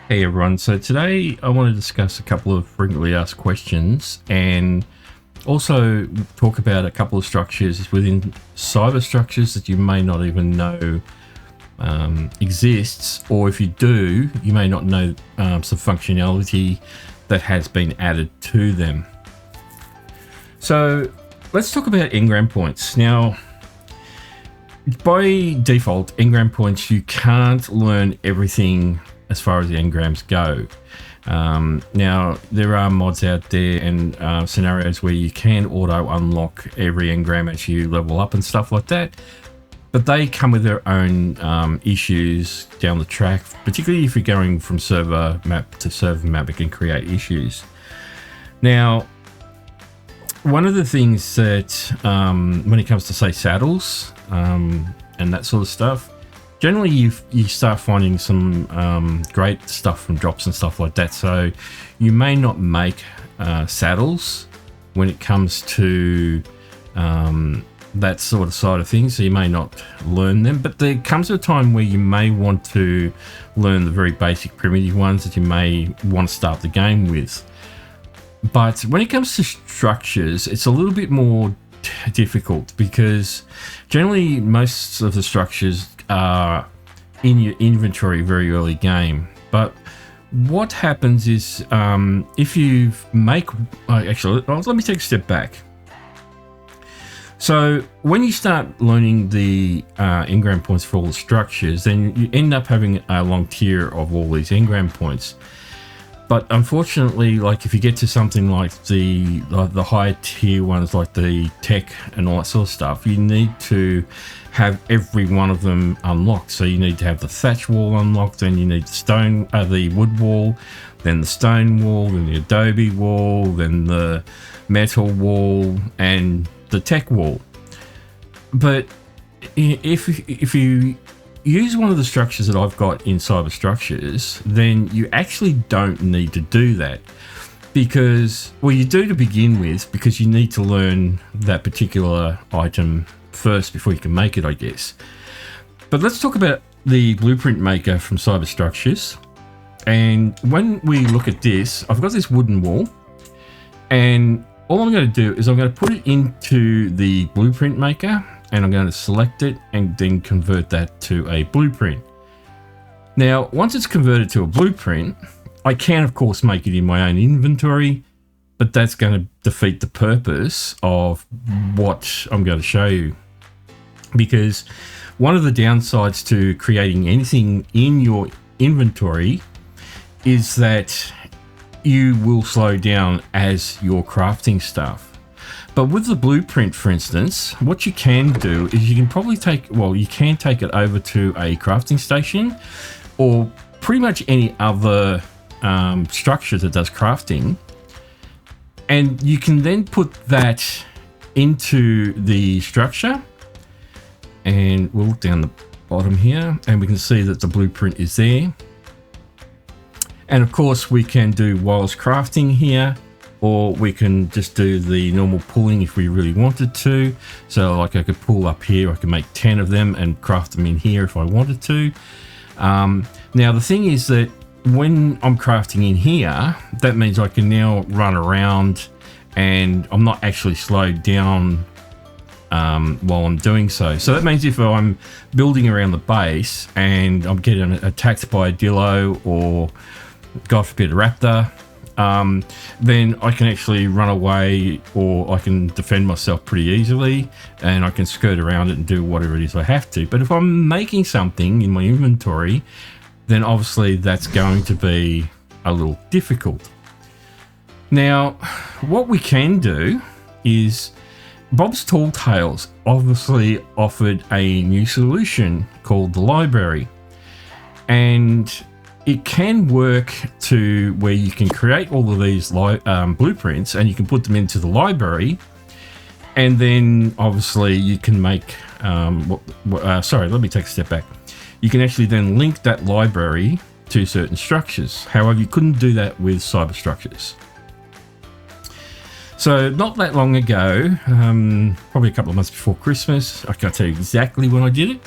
Hey everyone, so today I want to discuss a couple of frequently asked questions and also talk about a couple of structures within cyber structures that you may not even know exists, or if you do, you may not know some functionality that has been added to them. So let's talk about engram points. Now, by default, engram points, you can't learn everything as far as the engrams go. Now, there are mods out there and scenarios where you can auto unlock every engram as you level up and stuff like that, but they come with their own issues down the track, particularly if you're going from server map to server map. It can create issues. Now, one of the things that when it comes to, say, saddles and that sort of stuff, generally you start finding some great stuff from drops and stuff like that. So you may not make saddles when it comes to that sort of side of things, so you may not learn them, but there comes a time where you may want to learn the very basic primitive ones that you may want to start the game with. But when it comes to structures, it's a little bit more difficult, because generally most of the structures are in your inventory very early game. But what happens is if you make let me take a step back. So when you start learning the engram points for all the structures, then you end up having a long tier of all these engram points. But unfortunately, like if you get to something like the higher tier ones, like the tech and all that sort of stuff, you need to have every one of them unlocked. So you need to have the thatch wall unlocked, then you need the wood wall, then the stone wall, then the adobe wall, then the metal wall, and the tech wall. But if you use one of the structures that I've got in cyber structures, then you actually don't need to do that, because, well, you do to begin with, because you need to learn that particular item first before you can make it, I guess. But let's talk about the blueprint maker from cyber structures. And when we look at this, I've got this wooden wall, and all I'm going to do is I'm going to put it into the blueprint maker, and I'm going to select it and then convert that to a blueprint. Now, once it's converted to a blueprint, I can, of course, make it in my own inventory, but that's going to defeat the purpose of what I'm going to show you. Because one of the downsides to creating anything in your inventory is that you will slow down as you're crafting stuff. But with the blueprint, for instance, what you can do is you can probably take it over to a crafting station, or pretty much any other structure that does crafting, and you can then put that into the structure. And we'll look down the bottom here, and we can see that the blueprint is there. And of course, we can do wireless crafting here, or we can just do the normal pulling if we really wanted to. So like I could pull up here, I can make 10 of them and craft them in here if I wanted to. Now the thing is that when I'm crafting in here, that means I can now run around and I'm not actually slowed down while I'm doing so. So that means if I'm building around the base and I'm getting attacked by a dillo, or God forbid a raptor, then I can actually run away, or I can defend myself pretty easily, and I can skirt around it and do whatever it is I have to. But if I'm making something in my inventory, then obviously that's going to be a little difficult. Now, what we can do is Bob's Tall Tales obviously offered a new solution called the library, and it can work to where you can create all of these blueprints, and you can put them into the library, and then obviously you can make sorry, let me take a step back. You can actually then link that library to certain structures. However, you couldn't do that with cyber structures. So not that long ago, probably a couple of months before Christmas, I can't tell you exactly when I did it,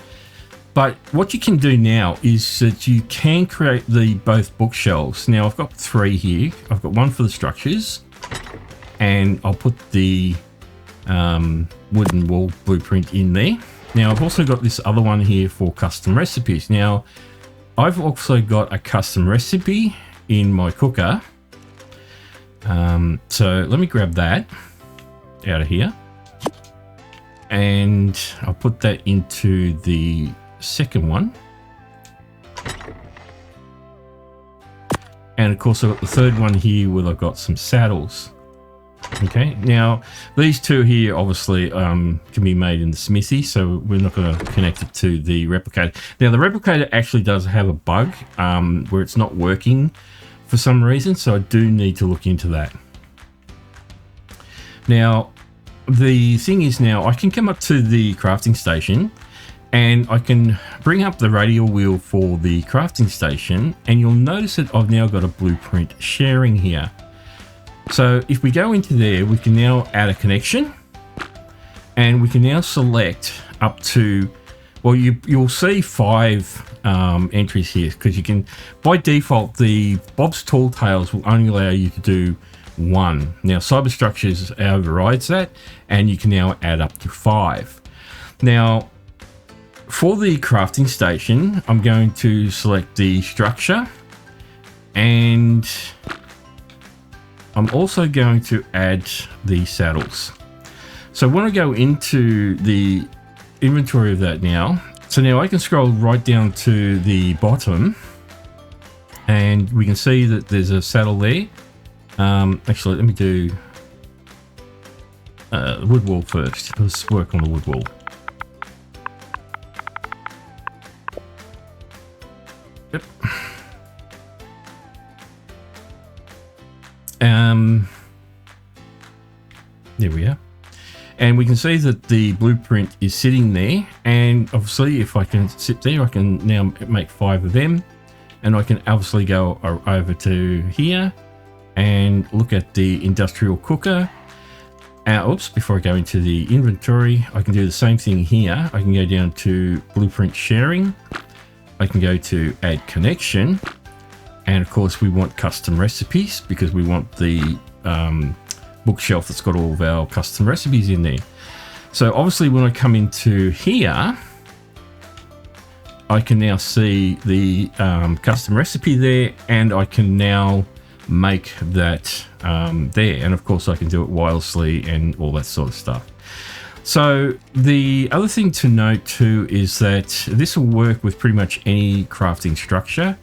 But what you can do now is that you can create the both bookshelves. Now I've got 3 here. I've got one for the structures, and I'll put the wooden wall blueprint in there. Now I've also got this other one here for custom recipes. Now I've also got a custom recipe in my cooker. So let me grab that out of here, and I'll put that into the second one. And of course I've got the third one here where I've got some saddles. Okay, now these two here obviously can be made in the smithy, so we're not going to connect it to the replicator. Now the replicator actually does have a bug where it's not working for some reason, so I do need to look into that. Now the thing is, now I can come up to the crafting station and I can bring up the radial wheel for the crafting station, and you'll notice that I've now got a blueprint sharing here. So if we go into there, we can now add a connection, and we can now select up to, well, you'll see 5 entries here, because you can, by default, the Bob's Tall Tales will only allow you to do 1. Now Cyberstructures overrides that, and you can now add up to 5. Now for the crafting station, I'm going to select the structure, and I'm also going to add the saddles. So when I go into the inventory of that now, so now I can scroll right down to the bottom, and we can see that there's a saddle there. Actually, let me do the wood wall first. Let's work on the wood wall. Yep. There we are. And we can see that the blueprint is sitting there, and obviously if I can sit there, I can now make 5 of them, and I can obviously go over to here and look at the industrial cooker. Oops, before I go into the inventory, I can do the same thing here. I can go down to blueprint sharing. I can go to add connection, and of course we want custom recipes because we want the bookshelf that's got all of our custom recipes in there. So obviously when I come into here, I can now see the custom recipe there, and I can now make that there, and of course I can do it wirelessly and all that sort of stuff. So the other thing to note too is that this will work with pretty much any crafting structure.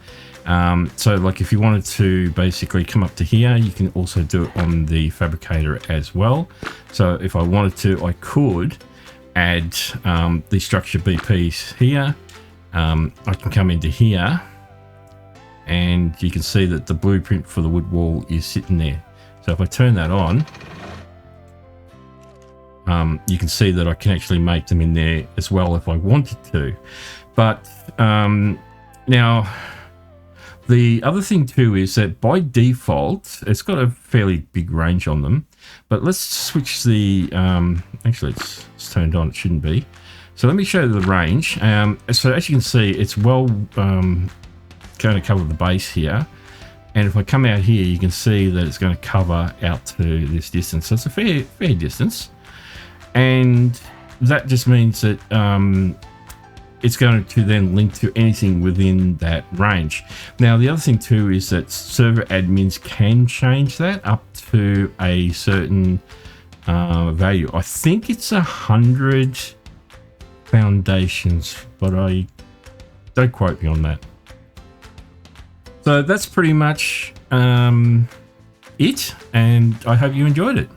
So like if you wanted to basically come up to here, you can also do it on the fabricator as well. So if I wanted to, I could add the structure BPs here. I can come into here, and you can see that the blueprint for the wood wall is sitting there. So if I turn that on, you can see that I can actually make them in there as well if I wanted to. But now the other thing too is that by default, it's got a fairly big range on them. But let's switch the, actually it's turned on, it shouldn't be. So let me show you the range. So as you can see, it's well going to cover the base here. And if I come out here, you can see that it's going to cover out to this distance. So it's a fair distance. And that just means that it's going to then link to anything within that range. Now, the other thing too is that server admins can change that up to a certain value. I think it's 100 foundations, but I don't quote me on that. So that's pretty much it, and I hope you enjoyed it.